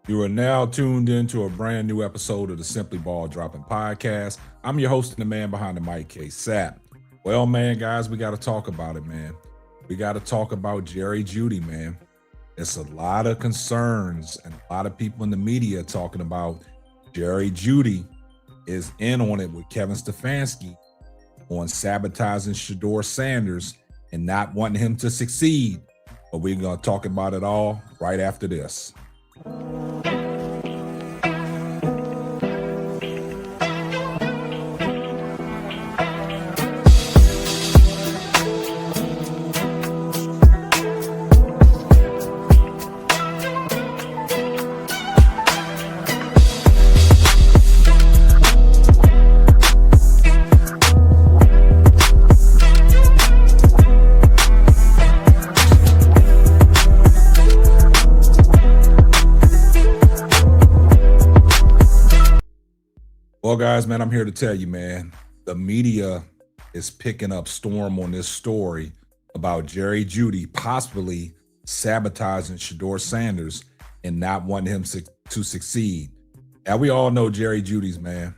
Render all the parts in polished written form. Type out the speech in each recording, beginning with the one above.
You are now tuned into a brand new episode of the Simply Ball Dropping Podcast. I'm your host and the man behind the mic, K-Sap. Well, man, guys, we got to talk about it, man. We got to talk about Jerry Jeudy, man. There's a lot of concerns and a lot of people in the media talking about Jerry Jeudy is in on it with Kevin Stefanski on sabotaging Shedeur Sanders and not wanting him to succeed. But we're going to talk about it all right after this. Well, guys, man, I'm here to tell you, man, the media is picking up storm on this story about Jerry Jeudy possibly sabotaging Shedeur Sanders and not wanting him to succeed. Now, we all know Jerry Jeudy's, man.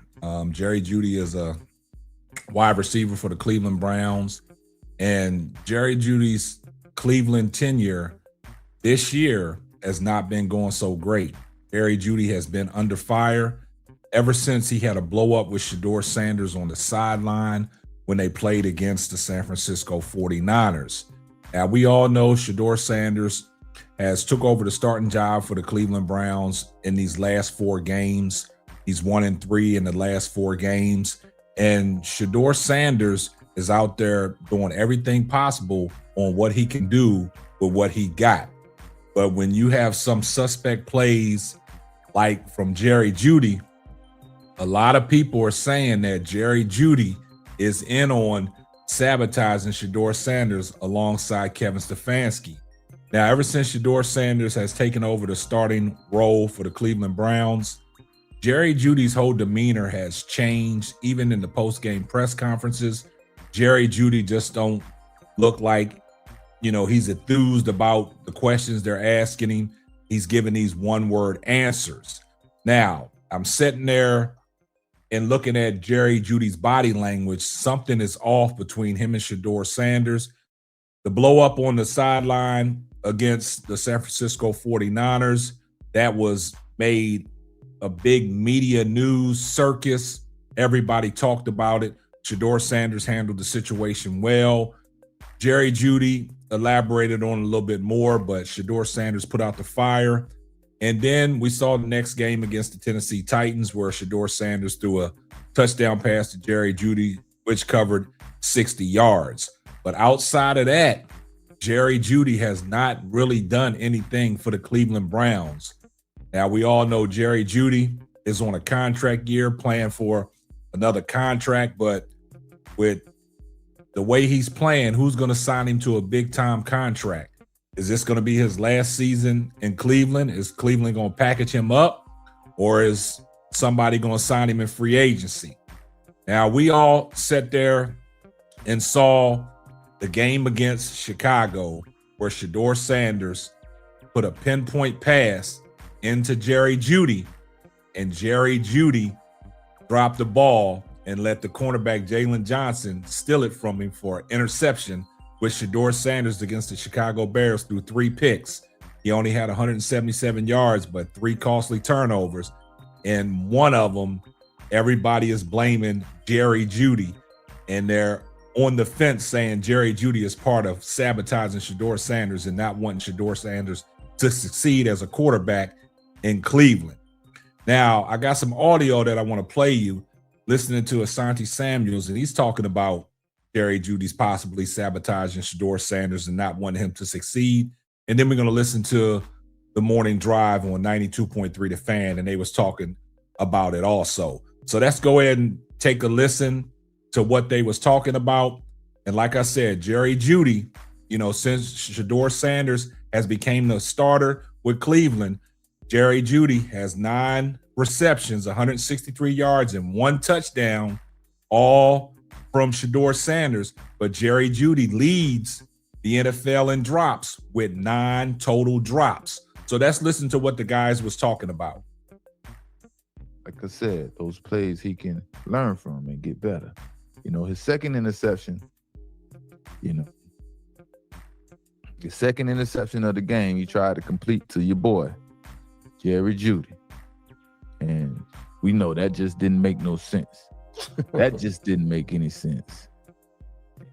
Jerry Jeudy is a wide receiver for the Cleveland Browns, and Jerry Jeudy's Cleveland tenure this year has not been going so great. Jerry Jeudy has been under fire ever since he had a blow up with Shedeur Sanders on the sideline when they played against the San Francisco 49ers. Now, we all know Shedeur Sanders has took over the starting job for the Cleveland Browns in these last 4 games. He's 1-3 in the last 4 games. And Shedeur Sanders is out there doing everything possible on what he can do with what he got. But when you have some suspect plays like from Jerry Jeudy, a lot of people are saying that Jerry Jeudy is in on sabotaging Shedeur Sanders alongside Kevin Stefanski. Now, ever since Shedeur Sanders has taken over the starting role for the Cleveland Browns, Jerry Jeudy's whole demeanor has changed. Even in the post-game press conferences, Jerry Jeudy just don't look like, he's enthused about the questions they're asking him. He's giving these one-word answers. Now, I'm sitting there and looking at Jerry Jeudy's body language. Something is off between him and Shedeur Sanders. The blow up on the sideline against the San Francisco 49ers, that was made a big media news circus. Everybody talked about it. Shedeur Sanders handled the situation well. Jerry Jeudy elaborated on it a little bit more, but Shedeur Sanders put out the fire. And then we saw the next game against the Tennessee Titans where Shedeur Sanders threw a touchdown pass to Jerry Jeudy, which covered 60 yards. But outside of that, Jerry Jeudy has not really done anything for the Cleveland Browns. Now, we all know Jerry Jeudy is on a contract year, playing for another contract, but with the way he's playing, who's going to sign him to a big-time contract? Is this going to be his last season in Cleveland? Is Cleveland going to package him up, or is somebody going to sign him in free agency? Now, we all sat there and saw the game against Chicago where Shedeur Sanders put a pinpoint pass into Jerry Jeudy, and Jerry Jeudy dropped the ball and let the cornerback Jalen Johnson steal it from him for an interception, with Shedeur Sanders against the Chicago Bears through 3 picks. He only had 177 yards, but 3 costly turnovers. And one of them, everybody is blaming Jerry Jeudy. And they're on the fence saying Jerry Jeudy is part of sabotaging Shedeur Sanders and not wanting Shedeur Sanders to succeed as a quarterback in Cleveland. Now, I got some audio that I want to play you, listening to Asante Samuels, and he's talking about Jerry Jeudy's possibly sabotaging Shedeur Sanders and not wanting him to succeed. And then we're going to listen to the morning drive on 92.3 The Fan, and they was talking about it also. So let's go ahead and take a listen to what they was talking about. And like I said, Jerry Jeudy, since Shedeur Sanders has became the starter with Cleveland, Jerry Jeudy has 9 receptions, 163 yards, and 1 touchdown, all from Shedeur Sanders, but Jerry Jeudy leads the NFL in drops with 9 total drops. So let's listen to what the guys was talking about. Like I said, those plays he can learn from and get better. You know, his second interception, his second interception of the game, he tried to complete to your boy, Jerry Jeudy. And we know that just didn't make no sense. That just didn't make any sense.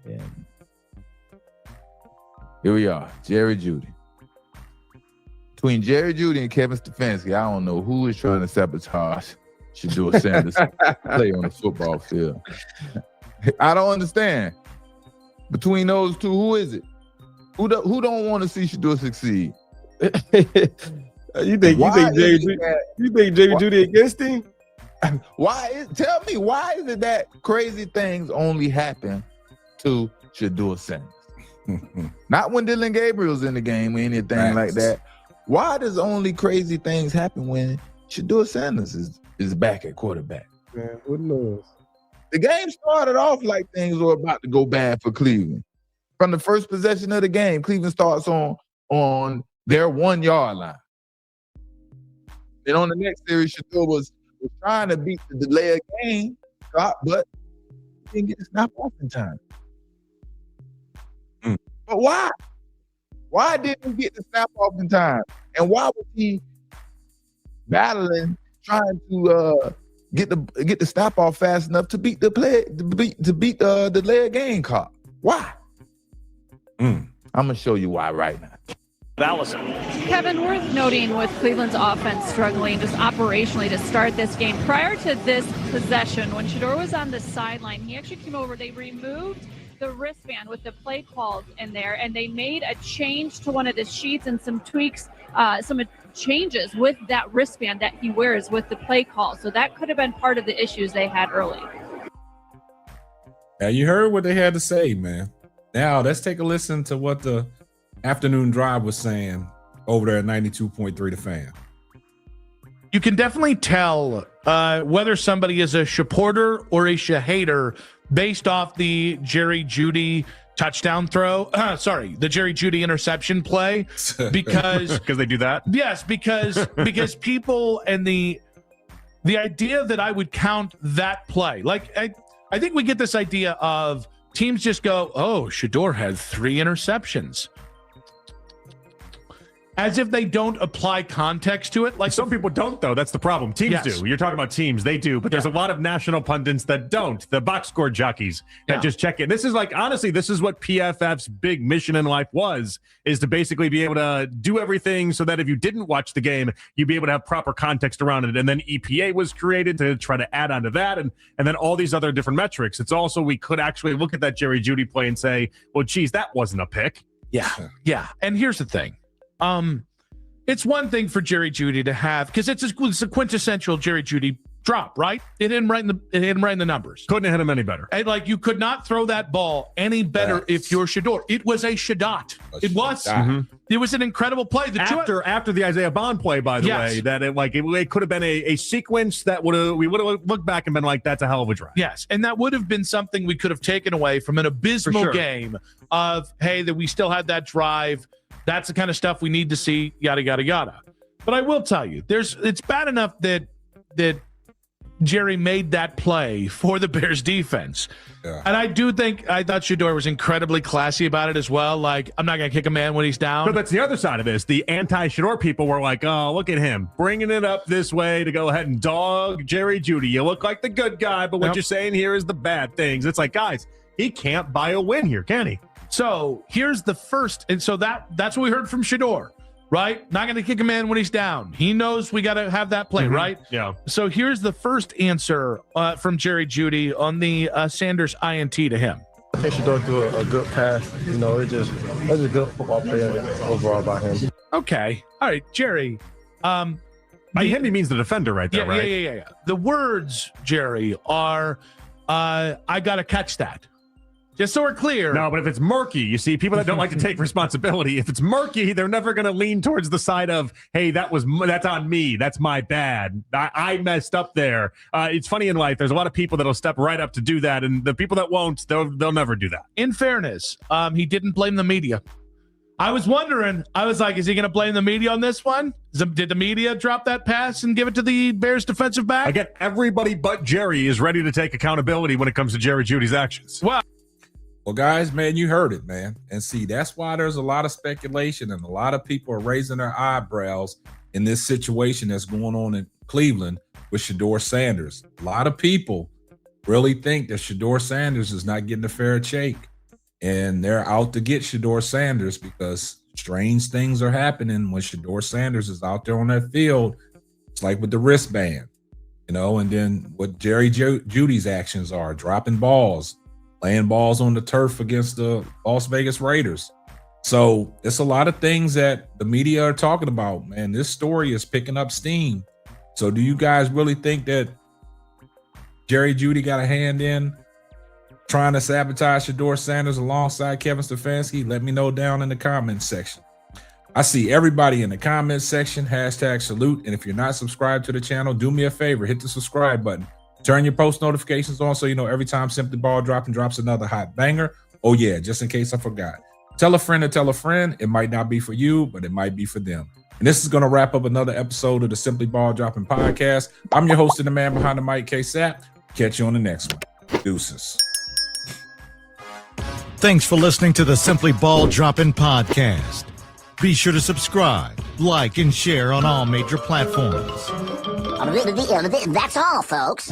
And here we are, Jerry Jeudy. Between Jerry Jeudy and Kevin Stefanski, I don't know who is trying to sabotage Shedeur Sanders play on the football field. I don't understand. Between those two, who is it? Who don't want to see Shedeur succeed? You think Jerry Jeudy against him? Tell me, why is it that crazy things only happen to Shedeur Sanders? Not when Dylan Gabriel's in the game or anything like that. Why does only crazy things happen when Shedeur Sanders is back at quarterback? Man, who knows? The game started off like things were about to go bad for Cleveland. From the first possession of the game, Cleveland starts on their 1 yard line. Then on the next series, Shedeur was trying to beat the delay of game, but he didn't get the snap off in time. But why? Why didn't he get the snap off in time? And why was he battling, trying to get the snap off fast enough to beat the delay of game call? Why? I'm gonna show you why right now. Allison. Kevin, worth noting with Cleveland's offense struggling just operationally to start this game. Prior to this possession, when Shedeur was on the sideline, he actually came over. They removed the wristband with the play calls in there, and they made a change to one of the sheets and some tweaks, some changes with that wristband that he wears with the play call. So that could have been part of the issues they had early. Now you heard what they had to say, man. Now let's take a listen to what the afternoon drive was saying over there at 92.3 The Fan. You can definitely tell whether somebody is a supporter or a hater based off the Jerry Jeudy touchdown throw. The Jerry Jeudy interception play, because they do that. Yes, because people and the idea that I would count that play, like I think we get this idea of teams just go, oh, Shedeur had 3 interceptions, as if they don't apply context to it. Like some people don't, though. That's the problem. Teams do. You're talking about teams. They do. But there's a lot of national pundits that don't. The box score jockeys that just check in. This is like, honestly, this is what PFF's big mission in life is to basically be able to do everything so that if you didn't watch the game, you'd be able to have proper context around it. And then EPA was created to try to add on to that. And then all these other different metrics. It's also, we could actually look at that Jerry Jeudy play and say, well, geez, that wasn't a pick. Yeah. And here's the thing. It's one thing for Jerry Jeudy to have, because it's a quintessential Jerry Jeudy drop, right? It hit him right in the numbers. Couldn't have hit him any better. And like, you could not throw that ball any better if you're Shedeur. It was a Shedot. It was. It was an incredible play. After the Isaiah Bond play, by the way, that it could have been a sequence that we would have looked back and been like, that's a hell of a drive. Yes, and that would have been something we could have taken away from an abysmal game of, hey, that we still had that drive. That's the kind of stuff we need to see, yada, yada, yada. But I will tell you, it's bad enough that Jerry made that play for the Bears defense. Yeah. And I thought Shedeur was incredibly classy about it as well. Like, I'm not going to kick a man when he's down. But that's the other side of this. The anti-Shedeur people were like, oh, look at him bringing it up this way to go ahead and dog Jerry Jeudy. You look like the good guy, but what you're saying here is the bad things. It's like, guys, he can't buy a win here, can he? So here's the first. And so that's what we heard from Shedeur, right? Not going to kick a man when he's down. He knows we got to have that play, right? Yeah. So here's the first answer from Jerry Jeudy on the Sanders INT to him. I think Shedeur threw a good pass. It was just a good football player overall by him. Okay. All right, Jerry. By him, he means the defender right there, right? Yeah. The words, Jerry, are, I got to catch that. Just so we're clear. No, but if it's murky, you see, people that don't like to take responsibility, if it's murky, they're never going to lean towards the side of, hey, that's on me. That's my bad. I messed up there. It's funny in life. There's a lot of people that'll step right up to do that, and the people that won't, they'll never do that. In fairness, he didn't blame the media. I was wondering, I was like, is he going to blame the media on this one? Did the media drop that pass and give it to the Bears defensive back? Again, everybody but Jerry is ready to take accountability when it comes to Jerry Jeudy's actions. Well, guys, man, you heard it, man. And see, that's why there's a lot of speculation and a lot of people are raising their eyebrows in this situation that's going on in Cleveland with Shedeur Sanders. A lot of people really think that Shedeur Sanders is not getting a fair shake. And they're out to get Shedeur Sanders because strange things are happening when Shedeur Sanders is out there on that field. It's like with the wristband, and then what Jerry Jeudy's actions are, dropping balls, laying balls on the turf against the Las Vegas Raiders. So it's a lot of things that the media are talking about, man. This story is picking up steam. So do you guys really think that Jerry Jeudy got a hand in trying to sabotage Shedeur Sanders alongside Kevin Stefanski? Let me know down in the comments section. I see everybody in the comments section, #salute. And if you're not subscribed to the channel, do me a favor, hit the subscribe button. Turn your post notifications on so you know every time Simply Ball drops another hot banger. Oh yeah, just in case I forgot. Tell a friend to tell a friend. It might not be for you, but it might be for them. And this is going to wrap up another episode of the Simply Ball Dropping Podcast. I'm your host and the man behind the mic, K-Sap. Catch you on the next one. Deuces. Thanks for listening to the Simply Ball Dropping Podcast. Be sure to subscribe, like, and share on all major platforms. That's all, folks.